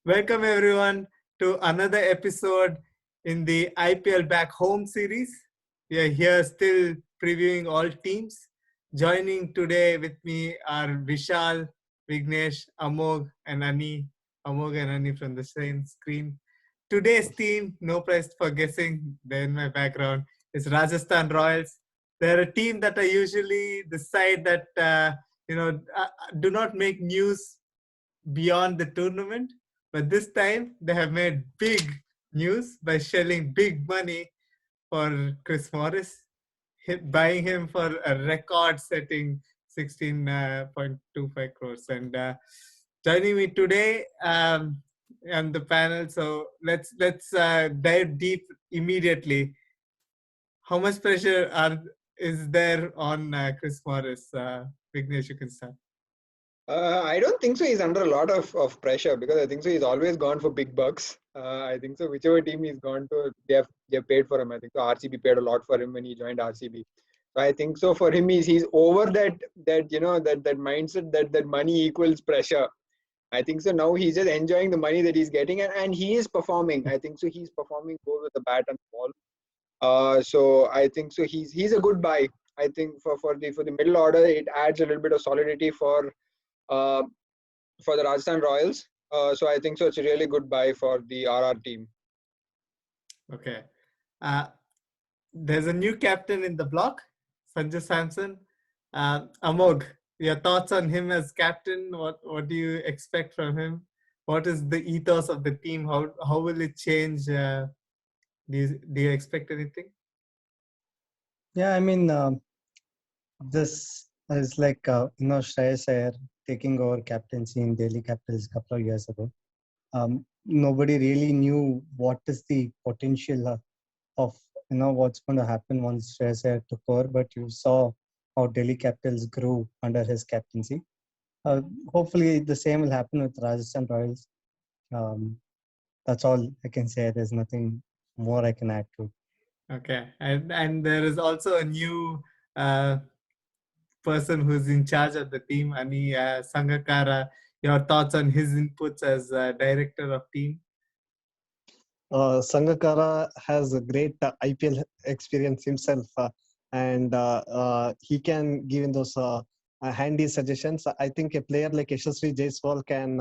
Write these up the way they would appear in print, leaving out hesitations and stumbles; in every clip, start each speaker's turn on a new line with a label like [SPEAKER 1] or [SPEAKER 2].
[SPEAKER 1] Welcome everyone to another episode in the IPL Back Home series. We are here still previewing all teams. Joining today with me are Vishal, Vignesh, Amog and Ani. Amog and Ani from the same screen. Today's team, no prize for guessing, they're in my background, is Rajasthan Royals. They're a team that I usually decide that do not make news beyond the tournament. But this time they have made big news by shelling big money for Chris Morris, buying him for a record-setting 16.25 crores. And joining me today on the panel, so let's dive deep immediately. How much pressure is there on Chris Morris? Vignesh, you can start.
[SPEAKER 2] I don't think so. He's under a lot of pressure because I think so. He's always gone for big bucks. I think so. Whichever team he's gone to, they have paid for him. I think so. RCB paid a lot for him when he joined RCB. So I think so. For him, he's over that mindset that money equals pressure. I think so. Now he's just enjoying the money that he's getting, and he is performing. I think so. He's performing both with the bat and the ball. So I think so. He's a good buy. I think for the middle order, it adds a little bit of solidity uh, for the Rajasthan Royals. So I think so. It's a really good buy for the RR team.
[SPEAKER 1] Okay. There's a new captain in the block, Sanju Samson. Amog, your thoughts on him as captain? What do you expect from him? What is the ethos of the team? How will it change? Do you expect anything?
[SPEAKER 3] Yeah, I mean, this is like Shreyas Iyer taking over captaincy in Delhi Capitals a couple of years ago. Nobody really knew what is the potential of what's going to happen once Shreyas Iyer took over, but you saw how Delhi Capitals grew under his captaincy. Hopefully, the same will happen with Rajasthan Royals. That's all I can say. There's nothing more I can add to it.
[SPEAKER 1] Okay, and there is also a new person who's in charge of the team, Ani Sangakkara. Your thoughts on his inputs as director of team?
[SPEAKER 4] Sangakkara has a great IPL experience himself, and he can give in those handy suggestions. I think a player like Yashasvi Jaiswal can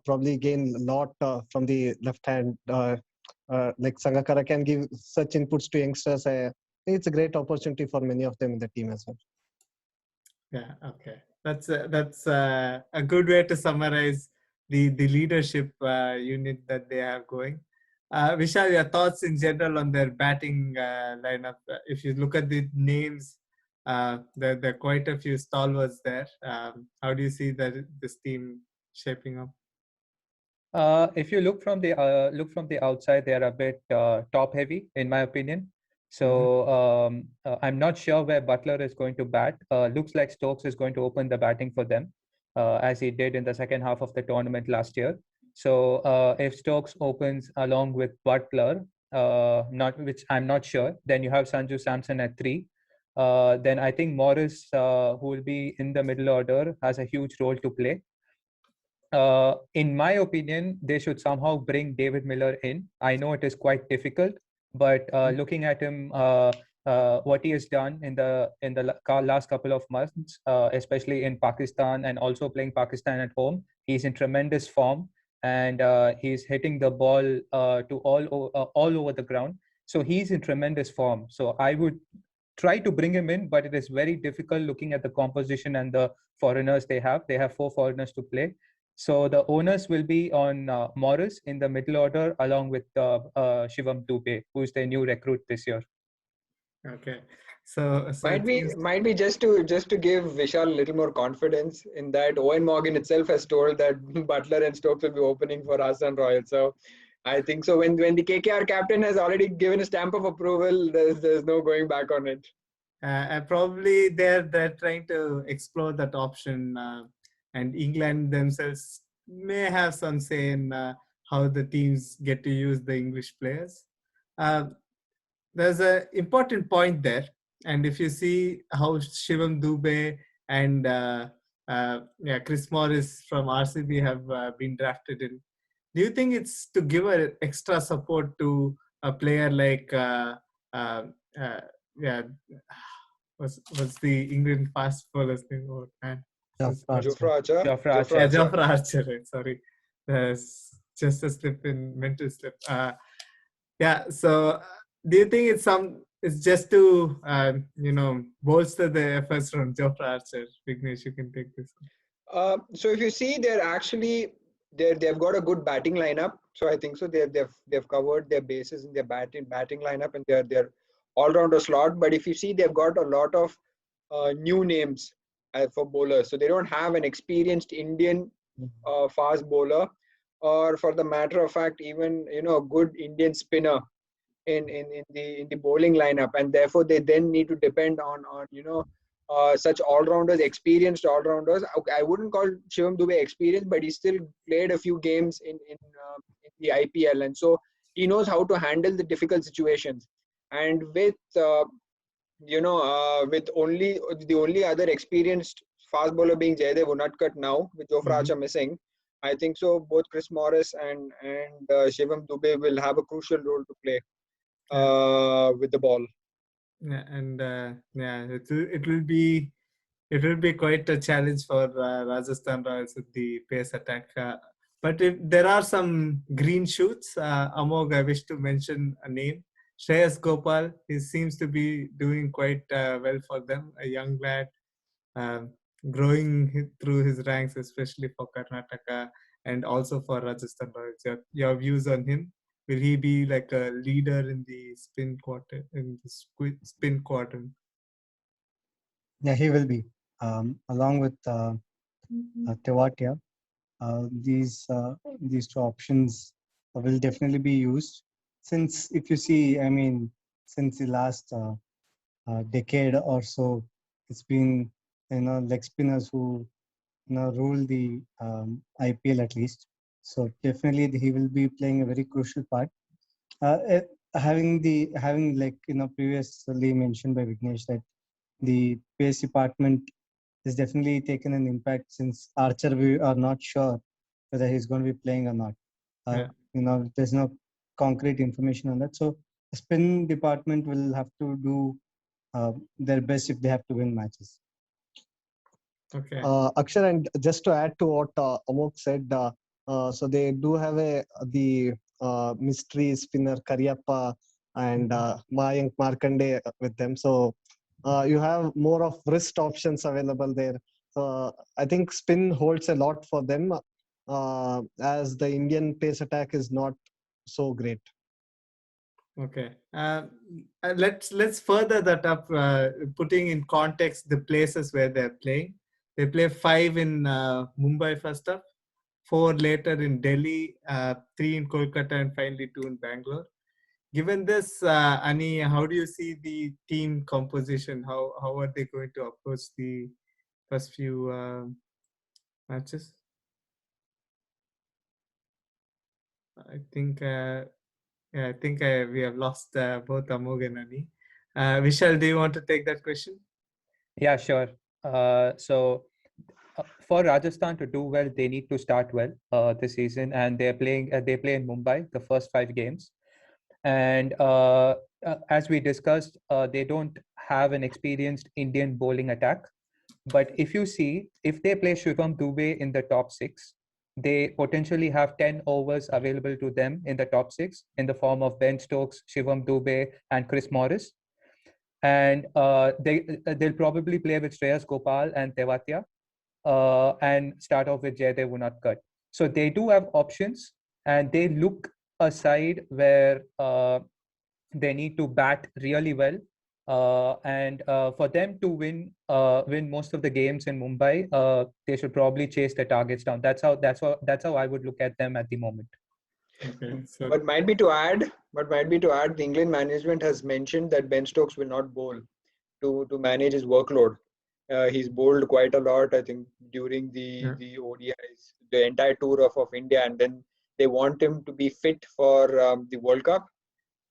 [SPEAKER 4] probably gain a lot from the left hand. Like Sangakkara can give such inputs to youngsters. I think it's a great opportunity for many of them in the team as well.
[SPEAKER 1] Yeah, okay. That's a good way to summarize the leadership unit that they have going. Vishal, your thoughts in general on their batting lineup? If you look at the names, there are quite a few stalwarts there. How do you see this team shaping up?
[SPEAKER 5] If you look from the outside, they are a bit top heavy, in my opinion. So I'm not sure where Butler is going to bat. Looks like Stokes is going to open the batting for them, as he did in the second half of the tournament last year. So if Stokes opens along with Butler, which I'm not sure, then you have Sanju Samson at 3. Then I think Morris, who will be in the middle order, has a huge role to play. In my opinion, they should somehow bring David Miller in. I know it is quite difficult, but looking at him, what he has done in the last couple of months, especially in Pakistan and also playing Pakistan at home, he's in tremendous form, and he's hitting the ball to all over the ground. So he's in tremendous form. So I would try to bring him in, but it is very difficult looking at the composition and the foreigners they have. They have 4 foreigners to play. So the owners will be on Morris in the middle order, along with Shivam Dube, who is their new recruit this year.
[SPEAKER 1] Okay, so
[SPEAKER 2] might be just to give Vishal a little more confidence in that. Owen Morgan itself has told that Butler and Stokes will be opening for Rajasthan Royals. So I think so. When the KKR captain has already given a stamp of approval, there's no going back on it.
[SPEAKER 1] And probably they're trying to explore that option. And England themselves may have some say in how the teams get to use the English players. There's an important point there. And if you see how Shivam Dube and Chris Morris from RCB have been drafted in, do you think it's to give an extra support to a player like yeah, what's the England fast bowler's name? Oh, man.
[SPEAKER 2] Jofra Archer.
[SPEAKER 5] Jofra
[SPEAKER 1] Yeah,
[SPEAKER 5] Archer.
[SPEAKER 1] Jofra Archer, right, sorry. Just a slip in mental slip. Yeah, so do you think it's just to bolster the efforts from Jofra Archer? Vignesh, you can take this.
[SPEAKER 2] So if you see, they've got a good batting lineup. So I think so they've covered their bases in their batting lineup, and they're all rounder slot. But if you see, they've got a lot of new names for bowlers. So they don't have an experienced Indian fast bowler, or for the matter of fact, even a good Indian spinner in the bowling lineup, and therefore they then need to depend on such all-rounders, experienced all-rounders. I wouldn't call Shivam Dube experienced, but he still played a few games in the IPL, and so he knows how to handle the difficult situations. And with with the only other experienced fast bowler being Jaydev Unadkat now, with Jofra Archer missing, I think so both Chris Morris and Shivam Dube will have a crucial role to play with the ball.
[SPEAKER 1] Yeah, and it will be quite a challenge for Rajasthan Royals with the pace attack. But if there are some green shoots, Amog, I wish to mention a name. Shreyas Gopal, he seems to be doing quite well for them. A young lad, growing through his ranks, especially for Karnataka and also for Rajasthan Royals. Your views on him? Will he be like a leader in the spin quadrant?
[SPEAKER 3] Yeah, he will be. Along with Tewatia, these two options will definitely be used. Since if you see, I mean, since the last decade or so, it's been leg spinners who rule the IPL at least. So definitely he will be playing a very crucial part. Having like previously mentioned by Vignesh that the pace department has definitely taken an impact, since Archer we are not sure whether he's going to be playing or not. There's no concrete information on that. So the spin department will have to do their best if they have to win matches.
[SPEAKER 1] Okay.
[SPEAKER 4] Akshar, and just to add to what Amok said, so they do have the mystery spinner Karyappa and Mayank Markande with them. So you have more of wrist options available there. So I think spin holds a lot for them, as the Indian pace attack is not so great.
[SPEAKER 1] Okay. Let's further that up, putting in context the places where they're playing. They play 5 in Mumbai first up, 4 later in Delhi, 3 in Kolkata, and finally 2 in Bangalore. Given this, Ani, how do you see the team composition? How are they going to approach the first few matches? I think we have lost both Amog and Ani. Vishal, do you want to take that question?
[SPEAKER 5] Yeah, sure. So for Rajasthan to do well, they need to start well this season, and they play in Mumbai the first 5 games. And as we discussed, they don't have an experienced Indian bowling attack. But if you see, if they play Shivam Dube in the top 6, they potentially have 10 overs available to them in the top 6 in the form of Ben Stokes, Shivam Dube, and Chris Morris. And they'll probably play with Shreyas Gopal and Tewatia and start off with Jaydev Unadkat. So they do have options, and they look a side where they need to bat really well. And for them to win most of the games in Mumbai, they should probably chase the targets down. That's how I would look at them at the moment.
[SPEAKER 1] Okay. So,
[SPEAKER 2] But might be to add, the England management has mentioned that Ben Stokes will not bowl to manage his workload. He's bowled quite a lot, I think, during the ODIs, the entire tour of India, and then they want him to be fit for the World Cup,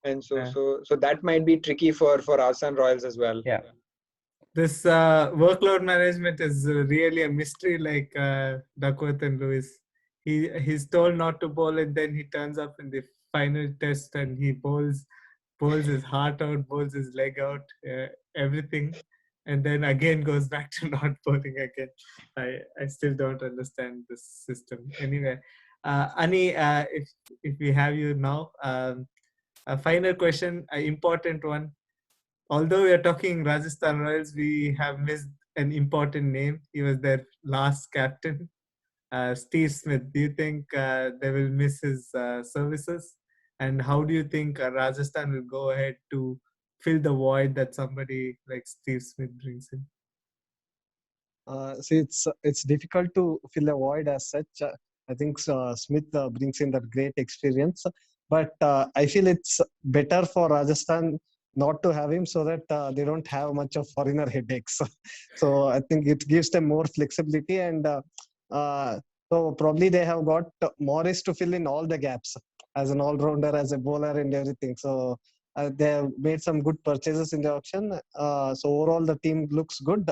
[SPEAKER 2] and so that might be tricky for Rajasthan Royals as well.
[SPEAKER 5] Yeah.
[SPEAKER 1] This workload management is really a mystery, like Duckworth and Lewis. he's told not to bowl, and then he turns up in the final test and he bowls his heart out, bowls his leg out, everything, and then again goes back to not bowling again. I still don't understand this system. Anyway, Ani, if we have you now, a final question, an important one. Although we are talking Rajasthan Royals, we have missed an important name. He was their last captain, Steve Smith. Do you think they will miss his services? And how do you think Rajasthan will go ahead to fill the void that somebody like Steve Smith brings in?
[SPEAKER 4] See, it's difficult to fill a void as such. I think Smith brings in that great experience, but I feel it's better for Rajasthan not to have him so that they don't have much of foreigner headaches. So I think it gives them more flexibility, and so probably they have got Morris to fill in all the gaps as an all-rounder, as a bowler, and everything. So they have made some good purchases in the auction. So overall, the team looks good.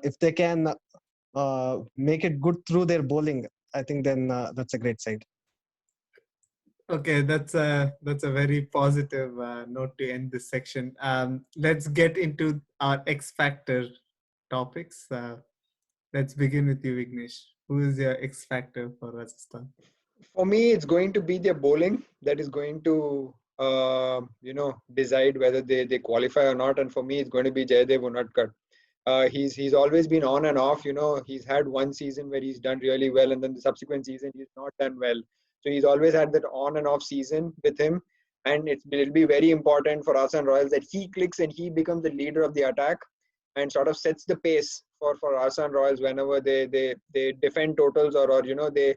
[SPEAKER 4] If they can make it good through their bowling, I think then that's a great side.
[SPEAKER 1] Okay, that's a very positive note to end this section. Let's get into our X Factor topics. Let's begin with you, Vignesh. Who is your X Factor for Rajasthan?
[SPEAKER 2] For me, it's going to be their bowling that is going to decide whether they qualify or not. And for me, it's going to be Jayadev Unadkat. He's always been on and off. He's had one season where he's done really well, and then the subsequent season he's not done well. So he's always had that on and off season with him, and it'll be very important for Rajasthan Royals that he clicks and he becomes the leader of the attack and sort of sets the pace for Rajasthan Royals whenever they defend totals or they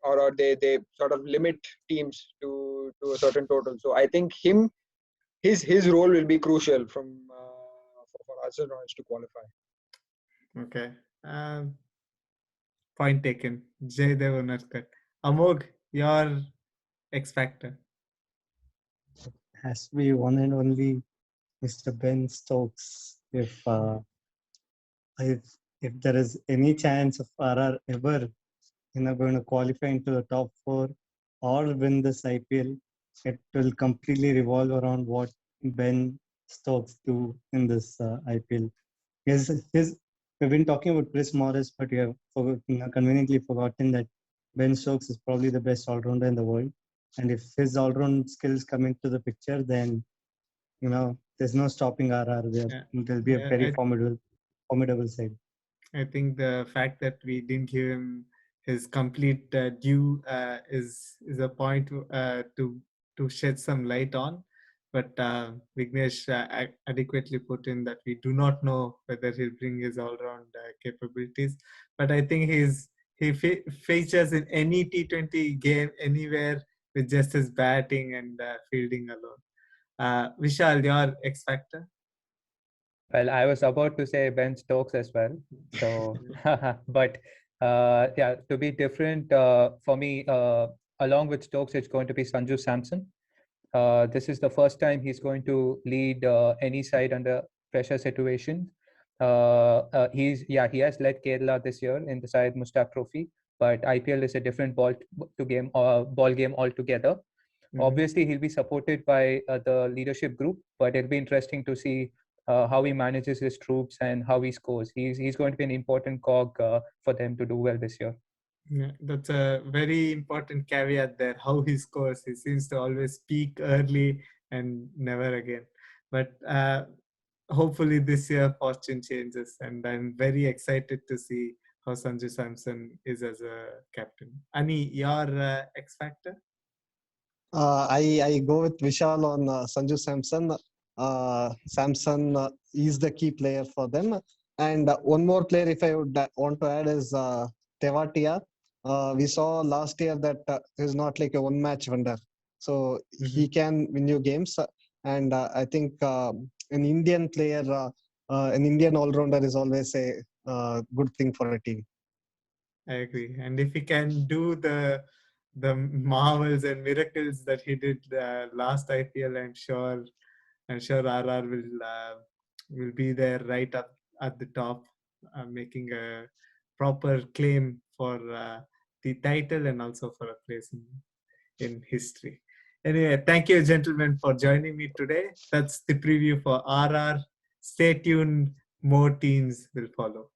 [SPEAKER 2] or they sort of limit teams to a certain total. So I think his role will be crucial for Rajasthan Royals to qualify.
[SPEAKER 1] Okay. Point taken. Jayadev Unadkat. Amog, your X Factor.
[SPEAKER 3] Has to be one and only Mr. Ben Stokes. If there is any chance of RR ever going to qualify into the top 4 or win this IPL, it will completely revolve around what Ben Stokes do in this IPL. We've been talking about Chris Morris, but we have conveniently forgotten that Ben Stokes is probably the best all-rounder in the world. And if his all-round skills come into the picture, then there's no stopping RR. There'll be a very formidable side.
[SPEAKER 1] I think the fact that we didn't give him his complete due is a point to shed some light on. But Vignesh adequately put in that we do not know whether he'll bring his all-round capabilities. But I think he features in any T20 game anywhere with just his batting and fielding alone. Vishal, your X Factor?
[SPEAKER 5] Well, I was about to say Ben Stokes as well. So, but yeah, to be different for me, along with Stokes, it's going to be Sanju Samson. This is the first time he's going to lead any side under pressure situation. He has led Kerala this year in the Syed Mushtaq Trophy, but IPL is a different ball game altogether. Mm-hmm. Obviously, he'll be supported by the leadership group, but it'll be interesting to see how he manages his troops and how he scores. He's going to be an important cog for them to do well this year.
[SPEAKER 1] Yeah, that's a very important caveat there. How he scores, he seems to always peak early and never again. But hopefully this year fortune changes, and I'm very excited to see how Sanju Samson is as a captain. Ani, your X Factor?
[SPEAKER 4] I go with Vishal on Sanju Samson. Samson is the key player for them. And one more player, if I would want to add, is Tewatia. We saw last year that he's not like a one-match wonder. So he can win you games. And I think an Indian player, an Indian all-rounder is always a good thing for a team.
[SPEAKER 1] I agree. And if he can do the marvels and miracles that he did last IPL, I'm sure RR will be there right up at the top, making a proper claim for the title and also for a place in history. Anyway, thank you, gentlemen, for joining me today. That's the preview for RR. Stay tuned. More teams will follow.